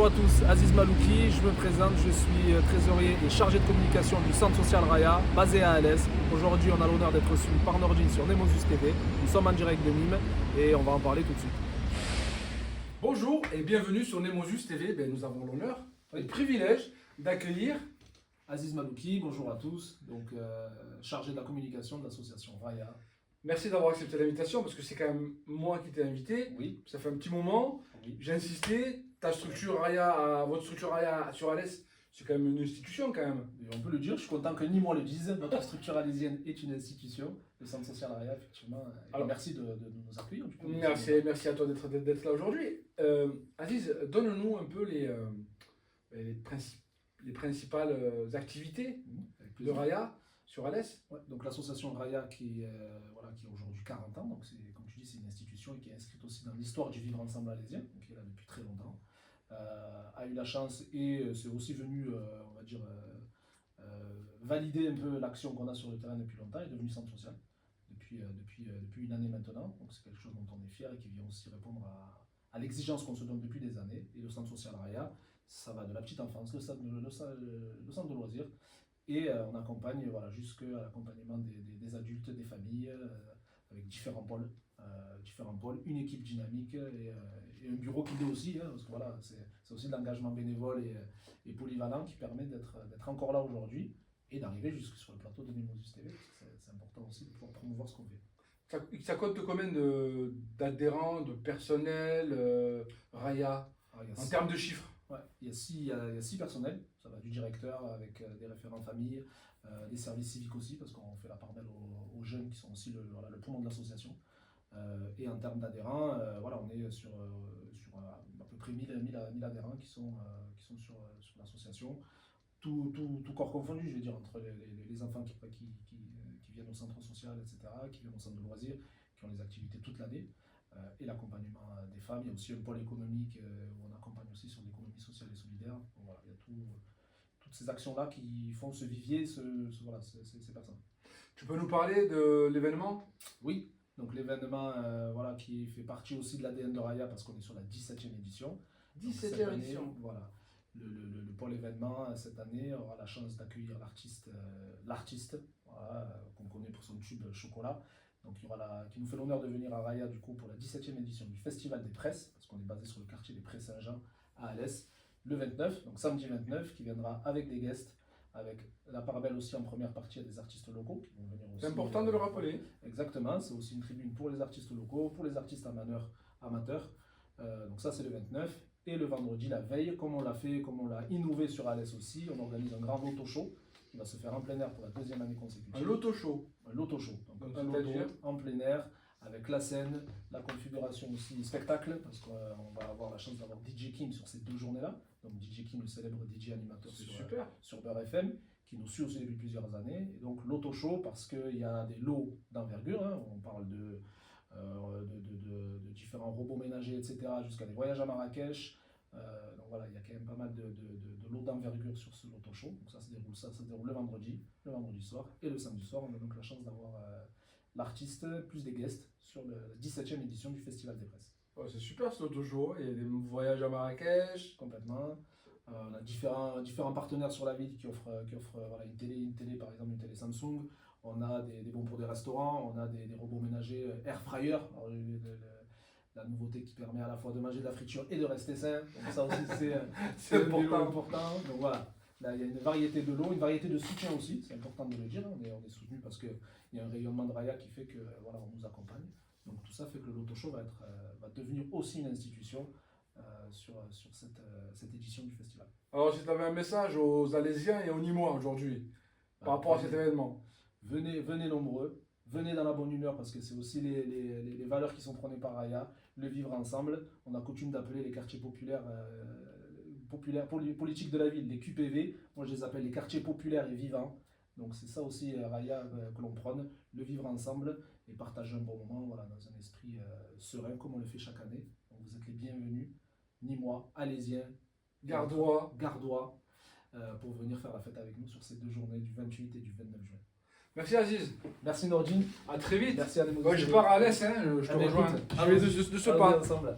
Bonjour à tous, Aziz Malouki, je me présente, je suis trésorier et chargé de communication du Centre Social Raya, basé à Alès. Aujourd'hui, on a l'honneur d'être reçu par Nordine sur Nemosus TV. Nous sommes en direct de Nîmes et on va en parler tout de suite. Bonjour et bienvenue sur Nemosus TV. Nous avons l'honneur et le privilège d'accueillir Aziz Malouki, bonjour à tous, donc chargé de la communication de l'association Raya. Merci d'avoir accepté l'invitation parce que c'est quand même moi qui t'ai invité. Oui. Ça fait un petit moment. Oui. J'ai insisté. Ta structure Raya, votre structure Raya sur Alès, c'est quand même une institution quand même. Et on peut le dire, je suis content que Nîmois le dise, notre structure alésienne est une institution, le Centre Social Raya, effectivement. Alors, merci de nous accueillir. Du coup, merci à toi d'être là aujourd'hui. Aziz, donne-nous un peu les principales activités de Raya sur Alès. Ouais, donc l'association Raya qui a aujourd'hui 40 ans, donc comme tu dis, c'est une institution et qui est inscrite aussi dans l'histoire du vivre ensemble alésien, donc qui est là depuis très longtemps. A eu la chance et c'est aussi venu, on va dire, valider un peu l'action qu'on a sur le terrain depuis longtemps, est devenu centre social depuis une année maintenant. Donc c'est quelque chose dont on est fier et qui vient aussi répondre à l'exigence qu'on se donne depuis des années. Et le centre social Raya, ça va de la petite enfance, le centre de loisirs, et on accompagne jusqu'à l'accompagnement des adultes, des familles, avec différents pôles, une équipe dynamique et un bureau qui l'est aussi, parce que voilà, c'est aussi de l'engagement bénévole et polyvalent qui permet d'être encore là aujourd'hui et d'arriver jusque sur le plateau de Nemosus TV, parce que c'est important aussi de pouvoir promouvoir ce qu'on fait. Ça compte combien d'adhérents, de personnel, Raya, en termes de chiffres? Ouais, il y a 6 personnels, ça va du directeur avec des référents famille, des services civiques aussi, parce qu'on fait la part belle aux jeunes qui sont aussi le poumon de l'association. Et en termes d'adhérents, on est sur à peu près 1000 adhérents qui sont sur l'association. Tout corps confondu, je veux dire, entre les enfants qui viennent au centre social, etc., qui viennent au centre de loisirs, qui ont les activités toute l'année, et l'accompagnement des femmes. Il y a aussi un pôle économique où on accompagne aussi sur l'économie sociale et solidaire. Donc, voilà, il y a toutes ces actions-là qui font ce vivier, ces personnes. Tu peux nous parler de l'événement? Oui. Donc l'événement qui fait partie aussi de l'ADN de Raya parce qu'on est sur la 17e édition. 17e édition. Voilà. Le pôle événement cette année aura la chance d'accueillir l'artiste qu'on connaît pour son tube Chocolat. Donc qui nous fait l'honneur de venir à Raya du coup pour la 17e édition du Festival des Presses, parce qu'on est basé sur le quartier des Presses Saint-Jean à Alès, le 29, donc samedi 29, qui viendra avec des guests, avec la part belle aussi en première partie à des artistes locaux qui vont venir aussi. C'est important de le rappeler. Exactement, c'est aussi une tribune pour les artistes locaux, pour les artistes amateurs. Donc ça c'est le 29. Et le vendredi, la veille, comme on l'a innové sur Alès aussi, on organise un grand loto show qui va se faire en plein air pour la 2e année consécutive. Un loto show. Un loto show. Donc un loto en plein air avec la scène, la configuration aussi spectacle, parce qu'on va avoir la chance d'avoir DJ Kim sur ces 2 journées-là. Donc DJ Kim, le célèbre DJ animateur sur Beurre FM, qui nous suit aussi depuis plusieurs années. Et donc l'auto show parce qu'il y a des lots d'envergure, on parle de différents robots ménagers, etc., jusqu'à des voyages à Marrakech. Donc voilà, il y a quand même pas mal de lots d'envergure sur ce loto show. Donc ça se déroule le vendredi soir. Et le samedi soir, on a donc la chance d'avoir l'artiste plus des guests sur la 17e édition du Festival des Presses. Oh, c'est super ce loto show, il y a des voyages à Marrakech. Complètement. On a différents partenaires sur la ville qui offrent une télé, par exemple une télé Samsung. On a des bons pour des restaurants, on a des robots ménagers air fryer. Alors, la nouveauté qui permet à la fois de manger de la friture et de rester sain. Donc ça aussi c'est important. Donc voilà, là il y a une variété de lots, une variété de soutien aussi, c'est important de le dire. On est soutenu parce qu'il y a un rayonnement de Raya qui fait que on nous accompagne. Donc tout ça fait que le Loto Show va devenir aussi une institution sur cette édition du festival. Alors si tu avais un message aux Alésiens et aux Nîmois aujourd'hui par rapport à cet événement? Venez nombreux, venez dans la bonne humeur parce que c'est aussi les valeurs qui sont prônées par Raya, le vivre ensemble. On a coutume d'appeler les quartiers populaires politiques de la ville, les QPV. Moi je les appelle les quartiers populaires et vivants. Donc c'est ça aussi Raya que l'on prône, le vivre ensemble et partager un bon moment dans un esprit serein comme on le fait chaque année. Donc vous êtes les bienvenus, Nîmois, Alésiens, Gardois, pour venir faire la fête avec nous sur ces 2 journées du 28 et du 29 juin. Merci Aziz. Merci Nordine. À très vite. Merci à Nemosus. Je pars à Alès, je te rejoins. De ce pas. Ensemble.